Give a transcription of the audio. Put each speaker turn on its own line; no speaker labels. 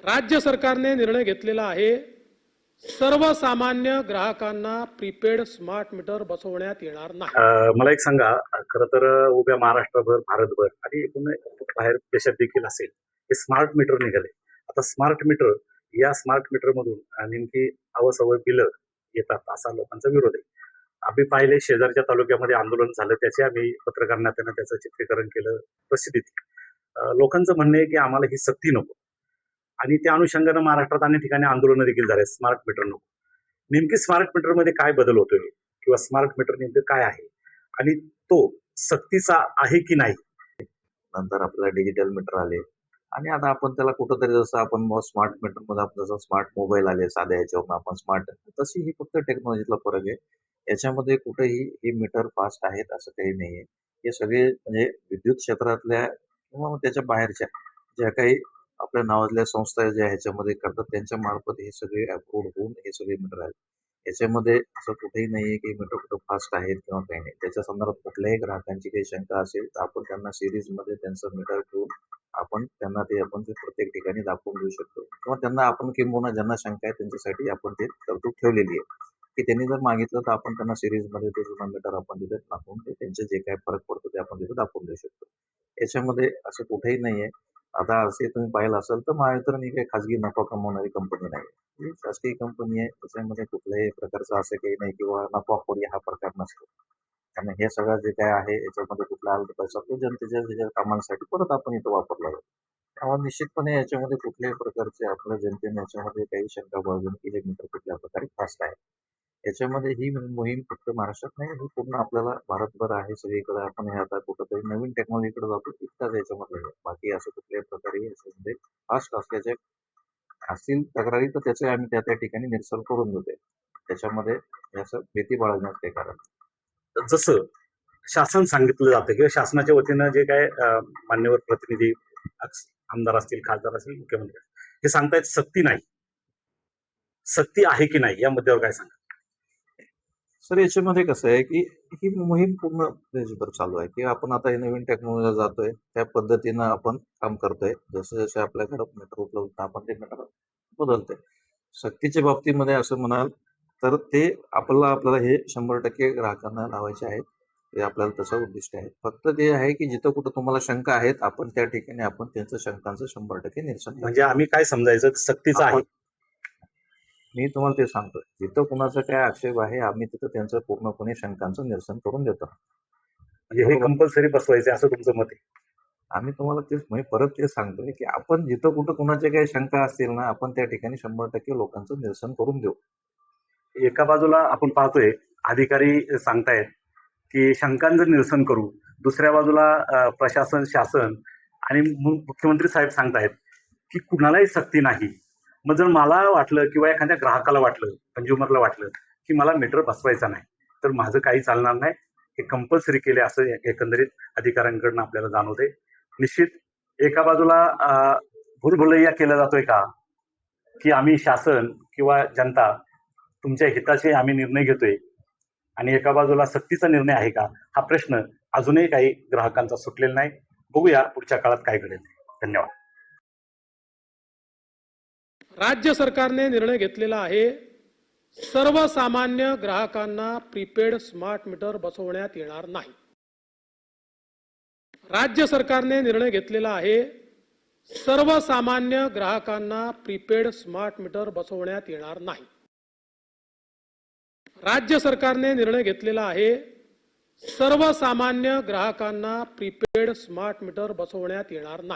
राज्य सरकारने निर्णय घेतलेला आहे सर्वसामान्य ग्राहकांना प्रीपेड स्मार्ट मीटर बसवण्यात येणार नाही।
मला एक सांगा, खरं तर उभ्या महाराष्ट्रभर, भारतभर आणि एकूण बाहेर देशात देखील असेल, हे स्मार्ट मीटर निघाले. आता स्मार्ट मीटर, या स्मार्ट मीटर मधून नेमकी अवसवय बिलं येतात असा लोकांचा विरोध आहे. आम्ही पाहिले शेजारच्या तालुक्यामध्ये आंदोलन झालं, त्याचे आम्ही पत्रकार नात्यानं त्याचं चित्रीकरण केलं, प्रसिद्धी दिली. लोकांचं म्हणणं आहे की आम्हाला ही सक्ती नको, आणि त्या अनुषंगानं महाराष्ट्रात अनेक ठिकाणी आंदोलनं देखील झाले. स्मार्ट मीटर नको. नेमकी स्मार्ट मीटर मध्ये काय बदल होतोय, किंवा स्मार्ट मीटर नेमकं काय आहे आणि तो सक्तीचा आहे की नाही.
नंतर आपल्याला डिजिटल मीटर आले आणि आता आपण त्याला कुठंतरी जसं आपण स्मार्ट मीटर मध्ये आपण जसं स्मार्ट मोबाईल आले साध्या याच्यावरून आपण स्मार्ट, तशी ही फक्त टेक्नॉलॉजीतला फरक आहे. याच्यामध्ये कुठेही हे मीटर फास्ट आहेत असं काही नाहीये. हे सगळे म्हणजे विद्युत क्षेत्रातल्या किंवा मग त्याच्या बाहेरच्या ज्या काही आपल्या नावातल्या संस्था ज्या ह्याच्यामध्ये करतात त्यांच्या मार्फत हे सगळे अप्रूव्ह होऊन हे सगळे मीटर आहेत. याच्यामध्ये असं कुठेही नाहीये की मीटर कुठं फास्ट आहेत किंवा काही नाही. त्याच्या संदर्भात कुठल्याही ग्राहकांची काही शंका असेल तर आपण त्यांना सिरीज मध्ये त्यांचं मीटर ठेवून आपण त्यांना ते प्रत्येक ठिकाणी दाखवून देऊ शकतो, किंवा त्यांना आपण किंबहुना ज्यांना शंका आहे त्यांच्यासाठी आपण ते तरतूद ठेवलेली आहे की त्यांनी जर मागितलं तर आपण त्यांना सिरीज मध्ये ते जुना मीटर आपण तिथे दाखवून ते त्यांचे जे काही फरक पडतो ते आपण तिथे दाखवून देऊ शकतो. याच्यामध्ये असं कुठेही नाहीये. आता असे तुम्ही पाहिलं असेल तर महावितरण ही काही खाजगी नफा कमवणारी कंपनी नाही, ही शासकीय कंपनी आहे. त्याच्यामध्ये कुठल्याही प्रकारचं असं काही नाही किंवा नफाखोरी हा प्रकार नसतो. आणि हे सगळं जे काय आहे याच्यामध्ये कुठला आला पैसा तो जनतेच्या कामांसाठी परत आपण इथं वापरला जातो. त्यामुळे निश्चितपणे याच्यामध्ये कुठल्याही प्रकारचे आपल्या जनतेने याच्यामध्ये काही शंका बाळगून की हे मीटर कुठल्या प्रकारे फास्ट आहे. याच्यामध्ये ही मोहीम फक्त महाराष्ट्रात नाही, ही पूर्ण आपल्याला भारतभर आहे. सगळीकडे आपण हे आता कुठंतरी नवीन टेक्नॉलॉजीकडे जातो इतकाच याच्यामध्ये आहे. बाकी असं कुठल्याही प्रकारे याच्यामध्ये फास्ट असल्याचे असतील तक्रारी तर त्याचे आम्ही त्या ठिकाणी निरसन करून देतोय. त्याच्यामध्ये असं भीती बाळगण्यात काही कारण नाही.
जसं शासन सांगितलं जातं किंवा शासनाच्या वतीनं जे काय मान्यवर प्रतिनिधी, आमदार असतील, खासदार असतील, मुख्यमंत्री हे सांगतायत सक्ती नाही. सक्ती आहे की नाही या मुद्द्यावर काय सांगा.
सर याच्यामध्ये कसं आहे की ही मोहीम पूर्ण देशभर चालू आहे की आपण आता हे नवीन टेक्नॉलॉजी जातोय त्या पद्धतीनं आपण काम करतोय. जसं जसे आपल्याकडे मीटर उपलब्ध आपण ते मीटर बदलतोय. सक्तीच्या बाबतीमध्ये असं म्हणाल तर ते आपल्याला हे 100% ग्राहकांना लावायचे आहेत. ते आपल्याला तसं उद्दिष्ट आहे. फक्त ते आहे की जिथं कुठं तुम्हाला शंका आहेत आपण त्या ठिकाणी आपण त्यांचं शंकांचं 100% निरसन
म्हणजे आम्ही काय समजायचं, सक्तीचं आहे.
मी तुम्हाला ते सांगतोय, जिथं कुणाचा काय आक्षेप आहे आम्ही तिथं त्यांचं पूर्णपणे शंकांचं निरसन करून देतो.
म्हणजे हे कंपल्सरी बसवायचे असं तुमचं मत आहे.
आम्ही तुम्हाला तेच म्हणजे परत ते सांगतोय की आपण जिथं कुठं कुणाच्या काही शंका असतील ना आपण त्या ठिकाणी 100% लोकांचं निरसन करून देऊ.
एका बाजूला आपण पाहतोय अधिकारी सांगतायत की शंकांचं निरसन करू, दुसऱ्या बाजूला प्रशासन, शासन आणि मुख्यमंत्री साहेब सांगतायत की कुणालाही सक्ती नाही. मग जर मला वाटलं किंवा एखाद्या ग्राहकाला वाटलं, कंझ्युमरला वाटलं की मला मीटर बसवायचा नाही, तर माझं काही चालणार नाही, हे कंपल्सरी केले असं एकंदरीत अधिकाऱ्यांकडून आपल्याला जाणवते. निश्चित एका बाजूला भुलभुलैया केला जातोय का की आम्ही शासन किंवा जनता तुमच्या हिताचे आम्ही निर्णय घेतोय, आणि एका बाजूला सक्तीचा निर्णय आहे का, हा प्रश्न अजूनही काही ग्राहकांचा सुटलेला नाही. बघूया पुढच्या काळात काय घडेल. धन्यवाद.
राज्य सरकारने निर्णय घेतलेला आहे सर्वसामान्य ग्राहकांना प्रीपेड स्मार्ट मीटर बसवण्यात येणार नाही। राज्य सरकारने निर्णय घेतलेला आहे सर्वसामान्य ग्राहकांना प्रीपेड स्मार्ट मीटर बसवण्यात येणार नाही। राज्य सरकारने निर्णय घेतलेला आहे सर्वसामान्य ग्राहकांना प्रीपेड स्मार्ट मीटर बसवण्यात येणार नाही।